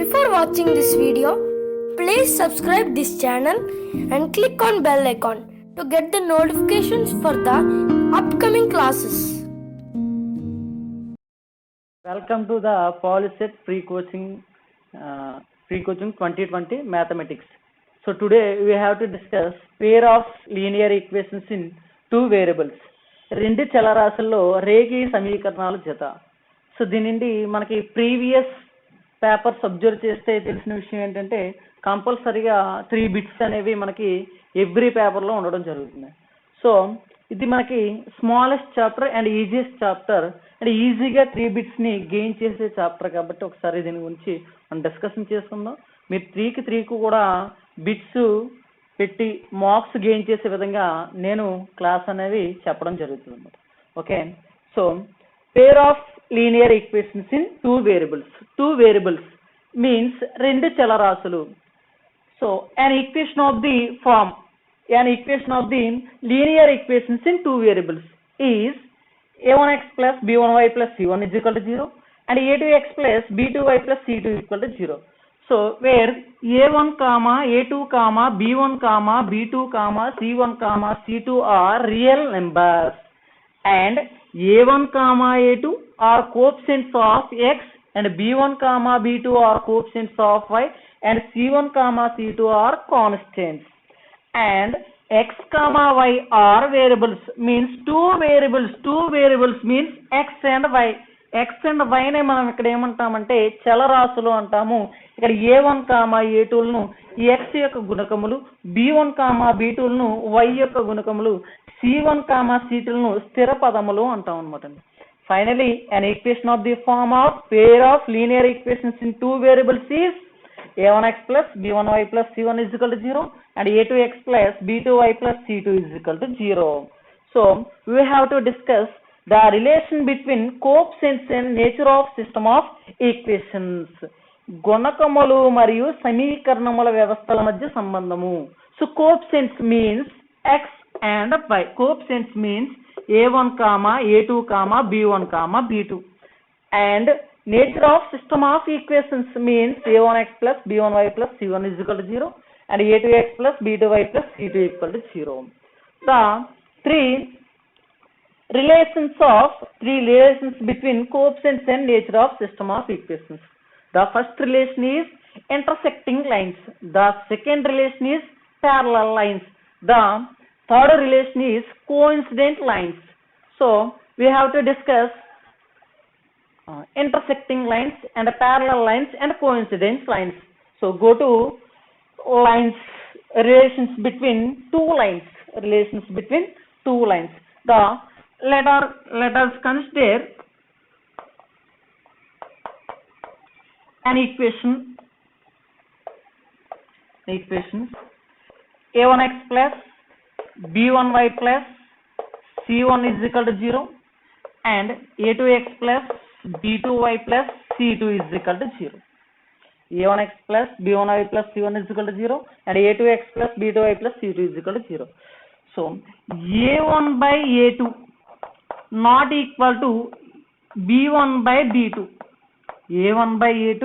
Before watching this video, please subscribe this channel and click on bell icon to get the notifications for the upcoming classes. Welcome to the Polyset Free Coaching 2020 Mathematics. So today we have to discuss pair of linear equations in two variables. రెండు చలరాశుల్లో రేఖీ సమీకరణాల జత. So దీని నుండి మనకి previous papers observe చేస్తే తెలిసిన విషయం ఏంటంటే కంపల్సరీగా 3 బిట్స్ అనేవి మనకి ఎవ్రీ పేపర్లో ఉండడం జరుగుతుంది. సో ఇది మనకి smallest chapter and easiest chapter and ఈజీగా 3 బిట్స్ని గెయిన్ చేసే చాప్టర్ కాబట్టి ఒకసారి దీని గురించి మనం డిస్కషన్ చేసుకుందాం. మీరు 3కి కూడా బిట్స్ పెట్టి మార్క్స్ గెయిన్ చేసే విధంగా నేను క్లాస్ అనేవి చెప్పడం జరుగుతుంది అన్నమాట. Okay, so pair of linear equations in two variables means రెండు చలరాశులు. So an equation of the linear equations in two variables is a1x plus b1y plus c1 is equal to 0 and a2x plus b2y plus c2 is equal to 0. So where a1 comma a2 comma b1 comma b2 comma c1 comma c2 are real numbers and a1 comma a2 are coefficients of x and b1 comma b2 are coefficients of y and c1 comma c2 are constants and x comma y are variables means two variables means x and y. x and y నే మనం ఇక్కడ ఏమంటామంటే చలరాశులు అంటాము. ఇక్కడ a1 comma a2లను x యొక్క గుణకములు, b1 comma b2లను y యొక్క గుణకములు, c1 comma c2లను స్థిర పదములు అంటాం అన్నమాట. Finally an equation of the form of pair of linear equations in two variables is a1x plus b1y plus c1 is equal to 0 and a2x plus b2y plus c2 is equal to 0. So we have to discuss the relation between coefficients and nature of system of equations. గుణకములు మరియు సమీకరణముల వ్యవస్థల మధ్య సంబంధము. So coefficients means x and y. Coefficients means a1 comma a2 comma b1 comma b2 and nature of system of equations means a1x plus b1y plus c1 is equal to 0 and a2x plus b2y plus c2 is equal to 0. The three relations between coefficients and nature of system of equations. The first relation is intersecting lines. The second relation is parallel lines. The third relation is coincident lines. So we have to discuss intersecting lines and parallel lines and coincident lines. So go to lines, relations between two lines. Let us consider an equation a1x plus b1y plus c1 is equal to 0 and a2x plus b2y plus c2 is equal to 0. a1x plus b1y plus c1 is equal to 0 and a2x plus b2y plus c2 is equal to 0. So a1 by a2 not equal to b1 by b2. a1 by a2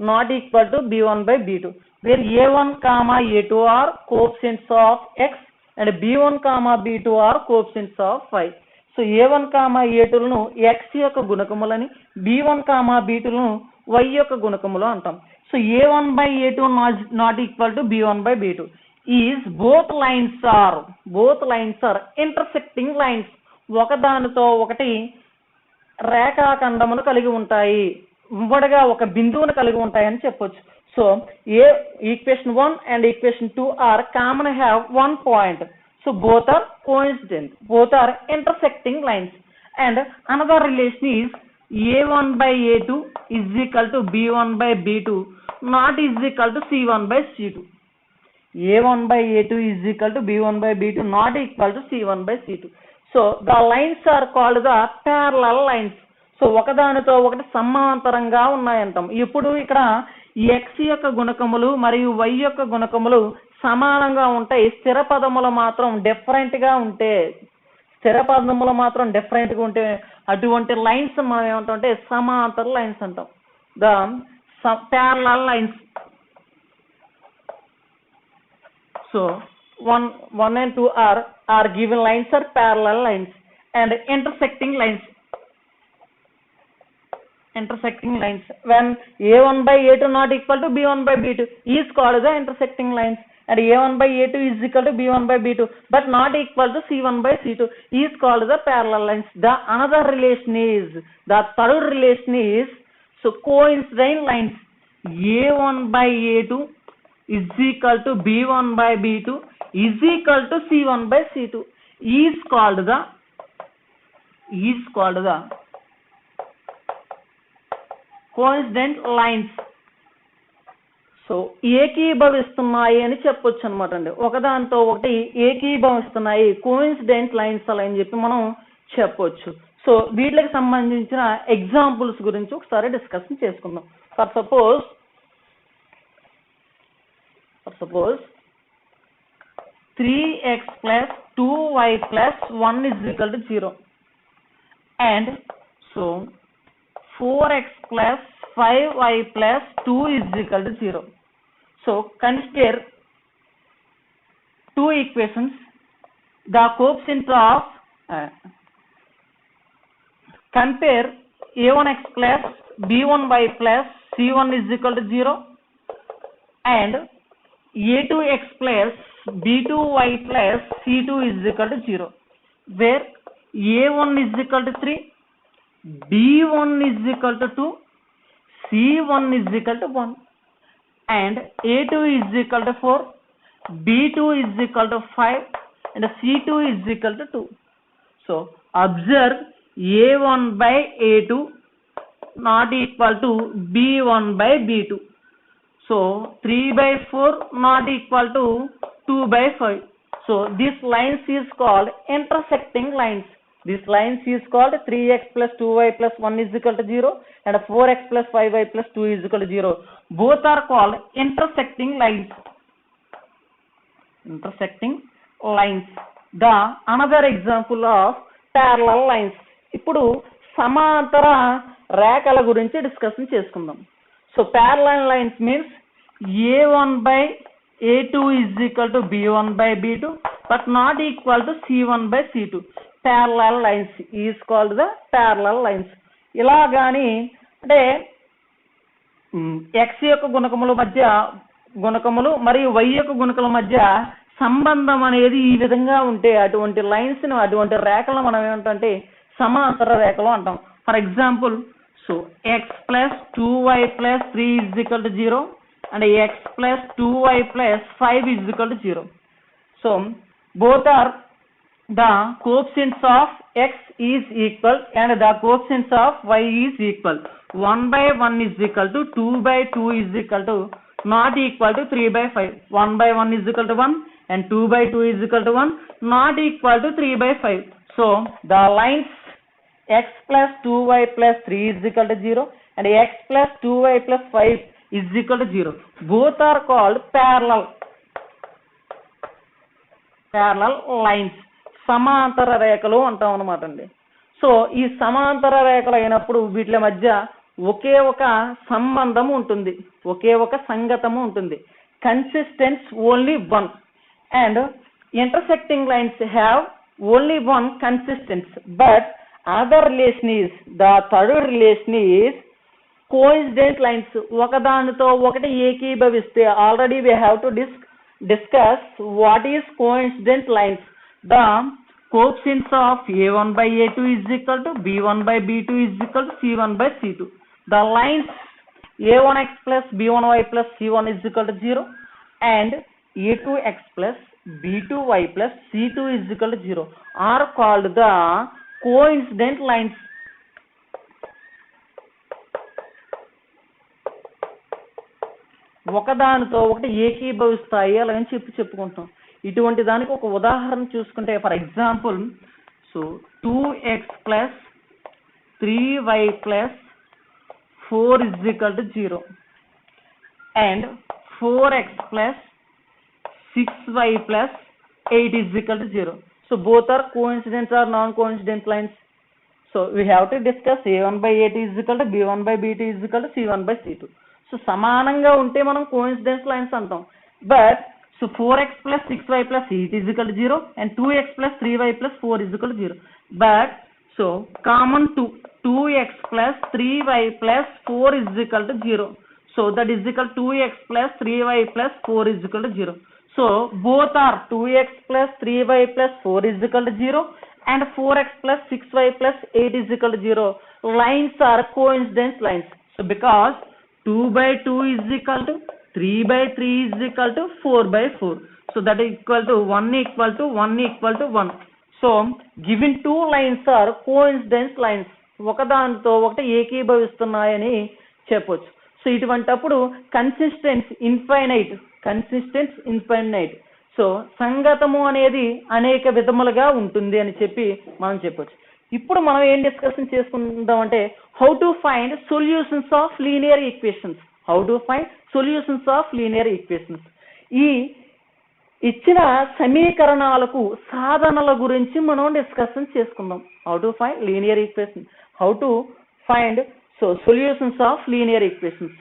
not equal to b1 by b2, where a1 comma a2 are coefficients of x and b1 comma b2 are coefficients of y. So a1 comma a2లను x యొక్క గుణకములని, b1 comma b2లను y యొక్క గుణకములు అంటాం. So a1 by a2 not equal to b1 by b2 is both lines are intersecting lines. ఒకదానితో ఒకటి రేఖాఖండమును కలిగి ఉంటాయి, ఉమ్మడిగా ఒక బిందువును కలిగి ఉంటాయని చెప్పొచ్చు. So equation 1 and equation 2 are common, have one point. So both are coincident, both are intersecting lines. And another relation is a1 by a2 is equal to b1 by b2 not is equal to c1 by c2. a1 by a2 is equal to b1 by b2 not equal to c1 by c2. So the lines are called the parallel lines. So ఒకదానితో ఒకటి సమాంతరంగా ఉన్నాయంటాం. ఇప్పుడు ఇక్కడ x యొక్క గుణకములు మరియు y యొక్క గుణకములు సమానంగా ఉంటాయి, స్థిర పదములు మాత్రం డిఫరెంట్ గా ఉంటే స్థిర పదంలో మాత్రం డిఫరెంట్ గా ఉంటే అటువంటి లైన్స్ మనం ఏమంటాం సమాంతర లైన్స్ అంటాం. The parallel lines. So 1 and 2 are given lines are parallel lines, and intersecting lines when a1 by a2 not equal to b1 by b2 is called the intersecting lines, and a1 by a2 is equal to b1 by b2 but not equal to c1 by c2 is called the parallel lines. The another relation is, the third relation is, so coincident lines. a1 by a2 is equal to b1 by b2 is equal to c1 by c2 is called the coincident lines. So ఏకీభవిస్తున్నాయి అని చెప్పొచ్చు అనమాట అండి. ఒకదాంతో ఒకటి ఏకీభవిస్తున్నాయి, coincident lines అలా అని చెప్పి మనం చెప్పొచ్చు. సో వీటికి సంబంధించిన ఎగ్జాంపుల్స్ గురించి ఒకసారి డిస్కషన్ చేసుకుందాం. For suppose 3x plus 2y plus 1 is equal to 0, and so 4x plus 5y plus 2 is equal to 0. So consider two equations. The coefficient of compare a1x plus b1y plus c1 is equal to 0 and a2x plus b2y plus c2 is equal to 0, where a1 is equal to 3, b1 is equal to 2, c1 is equal to 1, and a2 is equal to 4, b2 is equal to 5, and c2 is equal to 2. So observe a1 by a2 not equal to b1 by b2. So 3 by 4 not equal to 2 by 5. So this lines is called intersecting lines. This lines is called 3x plus 2y plus 1 is equal to 0 and 4x plus 5y plus 2 is equal to 0. Both are called intersecting lines. The another example of parallel lines. ఇప్పుడు సమాంతర రేఖల గురించి discussion చేసుకుందాం. So parallel lines means a1 by a2 is equal to b1 by b2 but not equal to c1 by c2. Parallel lines is called the parallel lines. ఇలా గాని అంటే x యొక్క గుణకములు మరియు y యొక్క గుణకముల మధ్య సంబంధం అనేది ఈ విధంగా ఉంటే అటువంటి లైన్స్ ను, అటువంటి రేఖలను మనం ఏమంటే సమాంతర రేఖలు అంటాం. For example, so x plus 2y plus 3 is equal to 0 and x plus 2y plus 5 is equal to 0. So both are the coefficients of x is equal and the coefficients of y is equal. 1 by 1 is equal to 2 by 2 is equal to not equal to 3 by 5. 1 by 1 is equal to 1 and 2 by 2 is equal to 1 not equal to 3 by 5. So the lines x plus 2y plus 3 is equal to 0 and x plus 2y plus 5 is equal to 0. Both are called parallel lines. సమాంతర రేఖలు అంటాం అన్నమాట అండి. So ఈ సమాంతర రేఖలు అయినప్పుడు వీటి మధ్య ఒకే ఒక సంబంధం ఉంటుంది, ఒకే ఒక సంగతము ఉంటుంది. Consistence only one and intersecting lines have only one consistence, but other relation is, the third relation is coincident lines. ఒకదానితో ఒకటి ఏకీభవిస్తే, already we have to discuss what is coincident lines. The coefficients of a1 by a2 is equal to b1 by b2 is equal to c1 by c2. The lines a1x plus b1y plus c1 is equal to 0 and a2x plus b2y plus c2 is equal to 0 are called the coincident lines. ఒకదానితో ఒకటి ఏకీభవిస్తాయి అలా అని చెప్పుకుంటాం. ఇటువంటి దానికి ఒక ఉదాహరణ చూసుకుంటే, for example, so 2x plus 3y plus 4 is equal to 0 and 4x plus 6y plus 8 is equal to 0. So both are coincident or non-coincident lines. So we have to discuss a1 by a2 is equal to b1 by b2 is equal to c1 by c2. So సమానంగా ఉంటే మనం coincidence lines అంటాం. But so 4x plus 6y plus 8 is equal to 0 and 2x plus 3y plus 4 is equal to 0. But so common 2x plus 3y plus 4 is equal to 0. So that is equal to 2x plus 3y plus 4 is equal to 0. So both are 2x plus 3y plus 4 is equal to 0 and 4x plus 6y plus 8 is equal to 0. Lines are coincidence lines. So because 2 by 2 is equal to 3 by 3 is equal to 4 by 4. So that is equal to 1 equal to 1 equal to 1. So given two lines are coincidence lines. ఒకదానితో ఒకటి ఏకీభవిస్తున్నాయని చెప్పొచ్చు. So ఇటువంటప్పుడు consistence infinite. So సంగతము అనేది అనేక విధములుగా ఉంటుంది అని చెప్పి మనం చెప్పొచ్చు. ఇప్పుడు మనం ఏం డిస్కషన్ చేసుకుందాం అంటే how to find solutions of linear equations. ఈ ఇచ్చిన సమీకరణాలకు సాధనల గురించి మనం డిస్కషన్ చేసుకుందాం. How to find linear equation, how to find solutions of linear equations,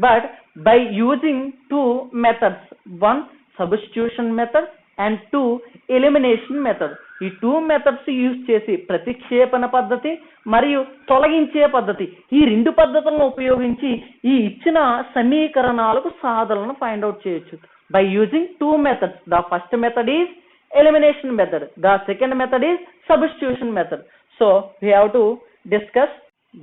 but by using two methods, one substitution method and two elimination method. ఈ two methods use చేసి ప్రతిక్షేపణ పద్ధతి మరియు తొలగించే పద్ధతి, ఈ రెండు పద్ధతులను ఉపయోగించి ఈ ఇచ్చిన సమీకరణాలకు సాధనలను ఫైండ్ అవుట్ చేయొచ్చు. By using two methods. The first method is elimination method, the second method is substitution method. So we have to discuss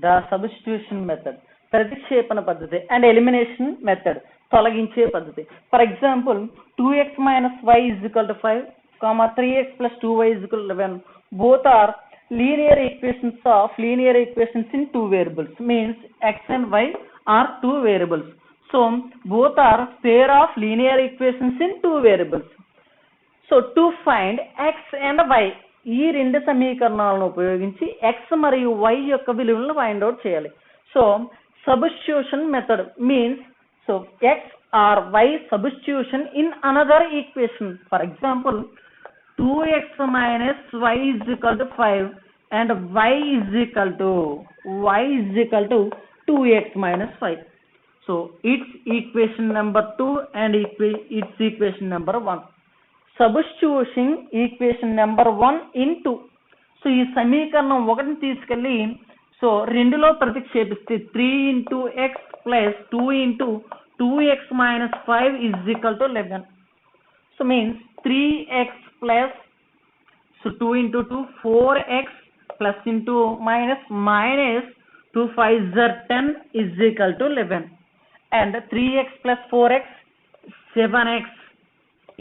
the substitution method, ప్రతిక్షేపణ పద్ధతి, and elimination method, తొలగించే పద్ధతి. For example, 2x minus y is equal to 5, 3x plus 2y is equal to 11. Both are linear equations in two variables, means x and y are two variables. So both are pair of linear equations in two variables. So to find x and y, ఈ రెండు సమీకరణాలను ఉపయోగించి x మరియు y యొక్క విలువలను find out చేయాలి. So substitution method means so x or y substitution in another equation. For example 2x minus y is equal to 5 and y is equal to 2x minus 5. So its equation number 2 and its equation number 1. Substitution equation number 1 in 2. So ఈ సమీకరణం ఒకటిని తీసుకెళ్ళి so రెండులో ప్రతిక్షేపిస్తే 3 into x plus 2 into 2x minus 5 is equal to 11. So means 3x plus so 2 into 2 4x plus into minus 2 5s are 10 is equal to 11, and 3x plus 4x 7x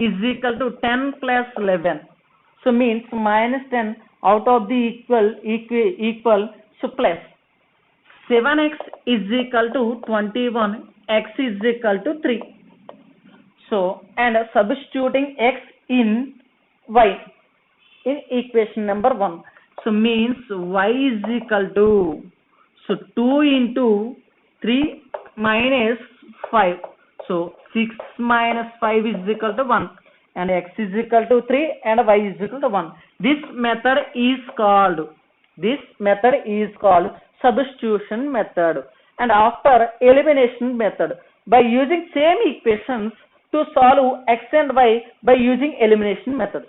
is equal to 10 plus 11. So means minus 10 out of the equal so plus 7x is equal to 21, x is equal to 3. So and substituting x in y in equation number 1. So means y is equal to so 2 into 3 minus 5. So 6 minus 5 is equal to 1, and x is equal to 3 and y is equal to 1. This method is called substitution method. And after elimination method, by using same equations to solve x and y by using elimination method.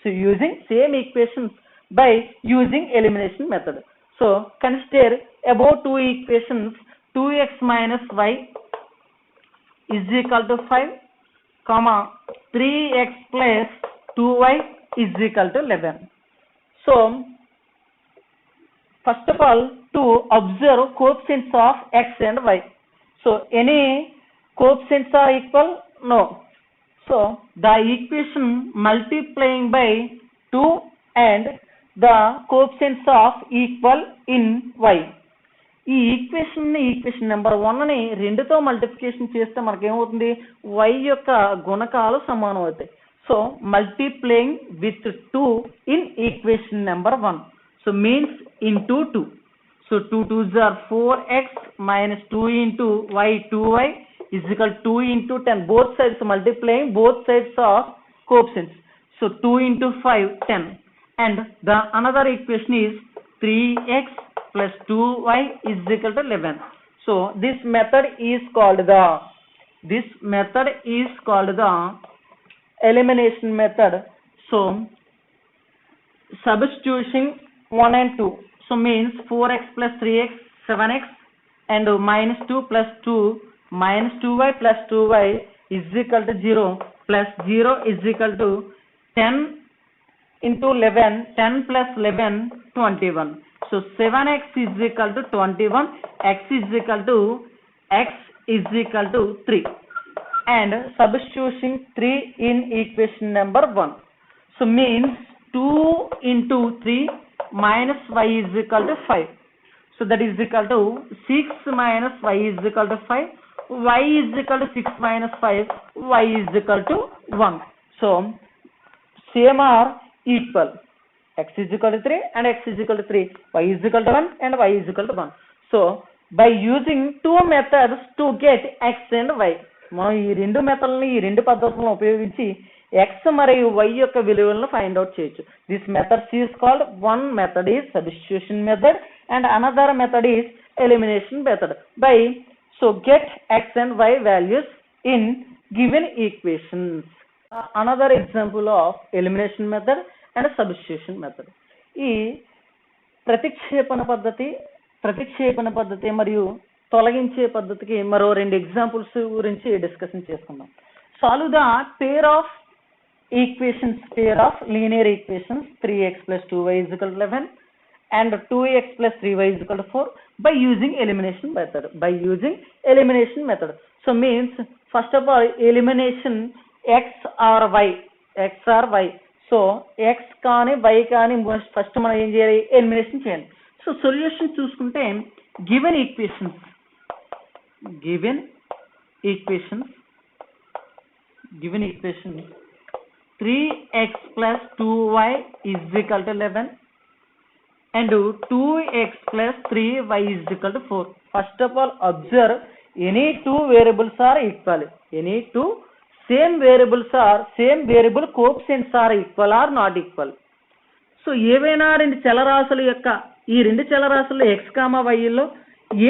So using same equations by using elimination method. So consider about two equations. 2x minus y is equal to 5, 3x plus 2y is equal to 11. So first of all, to observe coefficients of x and y. So any coefficients are equal? No. So the equation multiplying by 2 and the coefficients of equal in y. ఈ equation number 1 ని 2తో multiplication చేస్తే మనకి ఏమవుతుంది, y యొక్క గుణకాలు సమానం అవుతాయి. So multiplying with 2 in equation number 1. So means into 2. So 2 2s are 4x minus 2 into y 2y is equal to 2 into 10. Both sides multiplying both sides of coefficients. So 2 into 5, 10. And the another equation is 3x plus 2y is equal to 11. So this method is called the elimination method. So substituting 1 and 2. So means 4x plus 3x, 7x, and minus 2 plus 2 minus 2y plus 2y is equal to 0 plus 0 is equal to 10 into 11, 10 plus 11, 21. So 7x is equal to 21, x is equal to 3. And substituting 3 in equation number 1. So means 2 into 3 minus y is equal to 5. So that is equal to 6 minus y is equal to 5. Y is equal to 6 minus 5. Y is equal to 1. So same are equal. X is equal to 3 and x is equal to 3. Y is equal to 1 and y is equal to 1. So by using two methods to get x and y. మనం ఈ రెండు మెథడ్లని ఈ రెండు పద్ధతులను ఉపయోగించి x మరియు y యొక్క విలువలను ఫైండ్ అవుట్ చేయొచ్చు. This methods is called one method is substitution method and another method is elimination method. By so get x and y values in given equations. Another example of elimination method and substitution method. ఈ ప్రతిక్షేపణ పద్ధతి మరియు తొలగించే పద్ధతికి మరో రెండు examples గురించి discussion చేసుకుందాం. Solve the pair of linear equations 3x plus 2y is equal to 11 and 2x plus 3y is equal to 4 by using elimination method. So means first of all elimination x or y. So x కానీ y కానీ first మనం ఏం చేయాలి, elimination చేయాలి. So solution చూసుకుంటే given equations 3x plus 2y is equal to 11 and 2x plus 3y is equal to 4. First of all observe any two variables are equal. Any two same variable coefficients are equal or not equal. So ఏవైనా రెండు చలరాశుల యొక్క ఈ రెండు చలరాశుల్లో x, y లో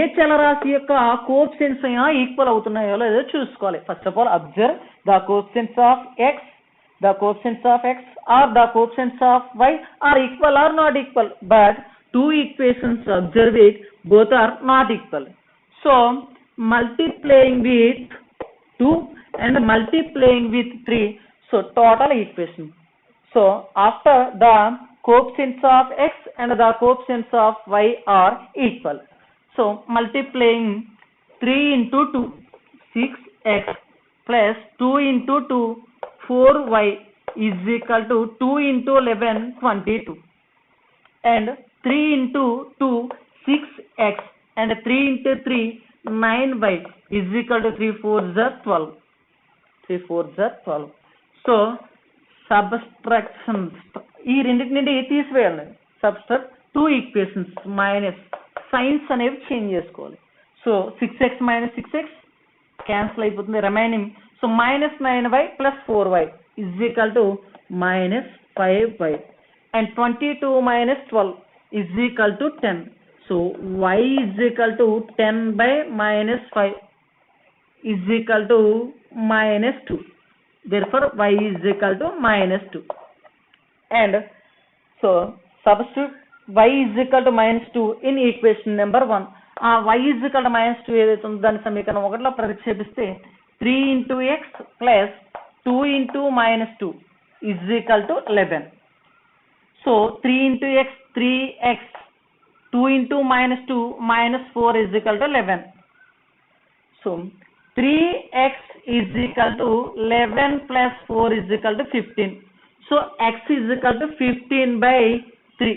ఏ చలరాశి యొక్క coefficients అయినా equal అవుతున్నాయో లేదో చూసుకోవాలి. First of all observe the coefficients of x or the coefficients of y are equal or not equal, but two equations observe it, both are not equal. So multiplying with 2 and multiplying with 3, so total equation. So after the coefficients of x and the coefficients of y are equal, so multiplying 3 into 2 6x plus 2 into 2 4y is equal to 2 into 11 22 and 3 into 2 6x and 3 into 3 9y is equal to 3 4s are 12. So subtraction ఈ రెండింటి నుండి తీసివేయాలి. Subtract two equations minus signs అనేవి change చేసుకోవాలి. So 6x minus 6x cancel అయిపోతుంది, remaining so minus 9y plus 4y is equal to minus 5y and 22 minus 12 is equal to 10. So y is equal to 10 by minus 5 is equal to minus 2. Therefore y is equal to minus 2. And so substitute y is equal to minus 2 in equation number 1. Y is equal to minus 2 ఏదైతే ఉందో దాని సమీకరణం 1లో ప్రతిక్షేపిస్తే 3 into x plus 2 into minus 2 is equal to 11. So 3 into x 3x 2 into minus 2 minus 4 is equal to 11. So 3x is equal to 11 plus 4 is equal to 15. So x is equal to 15 by 3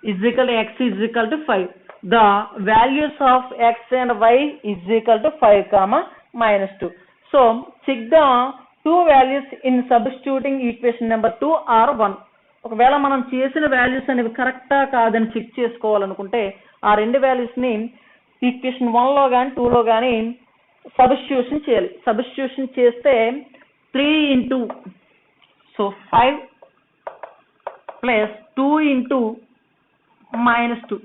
is equal to x is equal to 5. The values of x and y is equal to 5 minus 2. So check the two values in substituting equation number 2 or 1. ఒకవేళ మనం చేసిన values అనేవి కరెక్టా కాదని check చేసుకోవాలనుకుంటే ఆ రెండు values ని ఈక్వేషన్ 1 లో కానీ 2 లో కానీ సబ్స్టిట్యూషన్ చేయాలి. సబ్స్టిట్యూషన్ చేస్తే 3 into so 5 plus 2 into minus 2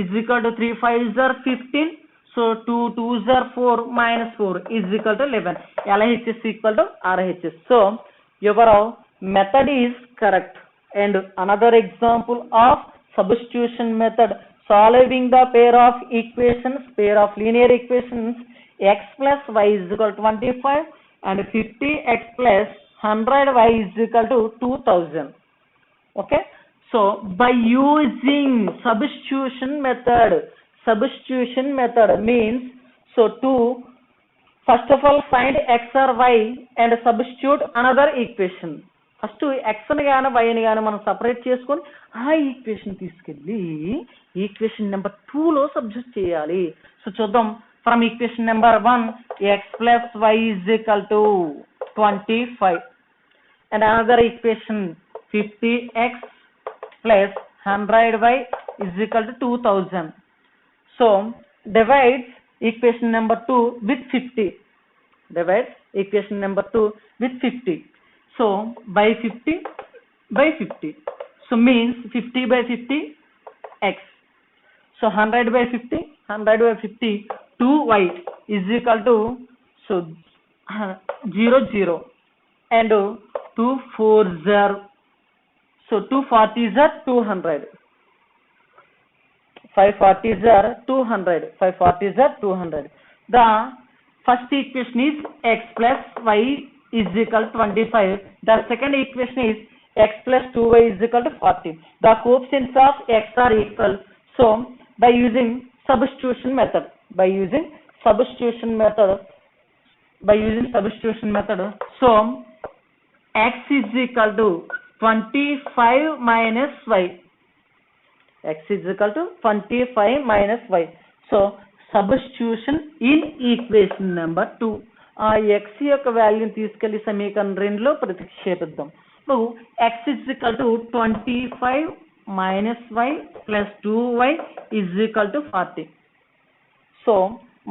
is equal to 3 5s are 15. So 2 2s are 4 minus 4 is equal to 11. LHS equal to RHS. So your method is correct. And another example of substitution method, solving the pair of linear equations, x plus y is equal to 25 and 50x plus 100y is equal to 2000. Okay, so by using substitution method means, so to first of all find x or y and substitute another equation. First X ని కానీ వైని కానీ మనం separate చేసుకొని ఆ equation తీసుకెళ్ళి equation number 2లో substitute చేయాలి. So చూద్దాం. From equation number 1 X plus Y is equal to 25 and another equation 50x plus 100y is equal to 2000. So divides equation number 2 with 50. Divides equation number 2 with 50. So by 50 by 50. So means 50 by 50 x. So 100 by 50 2y is equal to, so 0 0 and 2 4s are, so 2 40s are 200. 5 40s are 200. 5 40s are 200. The first equation is x plus y is equal to 25. The second equation is x plus 2y is equal to 40. The coefficients of x are equal. So by using substitution method, so x is equal to 25 minus y. X is equal to 25 minus y. So substitution in equation number 2. ఆ x యొక్క వాల్యూని తీసుకెళ్లి సమీకరణం 2లో ప్రతిక్షేపిద్దాం. ఇప్పుడు x is equal to 25 minus y plus 2y is equal to 40. So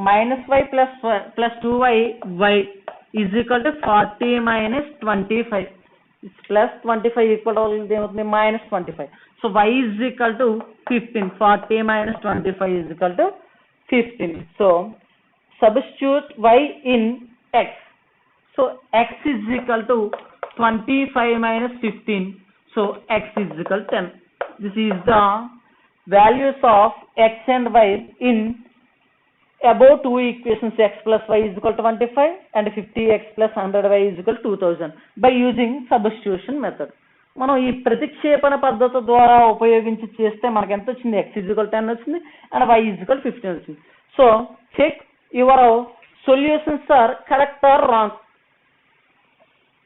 minus y plus 2y y is equal to 40 minus 25. Plus 25 equal to minus 25. So y is equal to 15. 40 minus 25 is equal to 15. So substitute y in x. So x is equal to 25 minus 15. So x is equal to 10. This is the values of x and y in above two equations, x plus y is equal to 25 and 50x plus 100y is equal to 2000 by using substitution method. మనం ఈ ప్రతిక్షేపణ పద్ధతి ద్వారా ఉపయోగించి చేస్తే మనకు ఎంత వచ్చింది? x is equal to 10 వచ్చింది and y is equal to 15 వచ్చింది. So check your solutions are correct or wrong.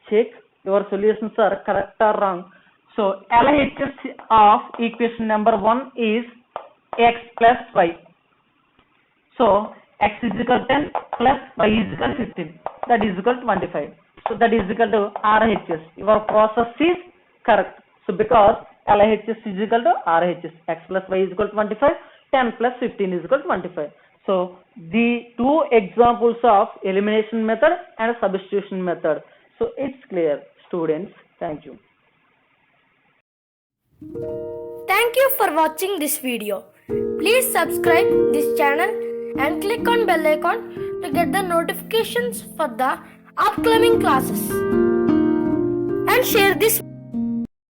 Check your solutions are correct or wrong. So LHS of equation number 1 is x plus y. So x is equal to 10 plus y is equal to 15. That is equal to 25. So that is equal to RHS. Your process is correct. So because LHS is equal to RHS, x plus y is equal to 25, 10 plus 15 is equal to 25. So the two examples of elimination method and substitution method. So it's clear, students. Thank you. Thank you for watching this video. Please subscribe this channel and click on bell icon to get the notifications for the upcoming classes. And share this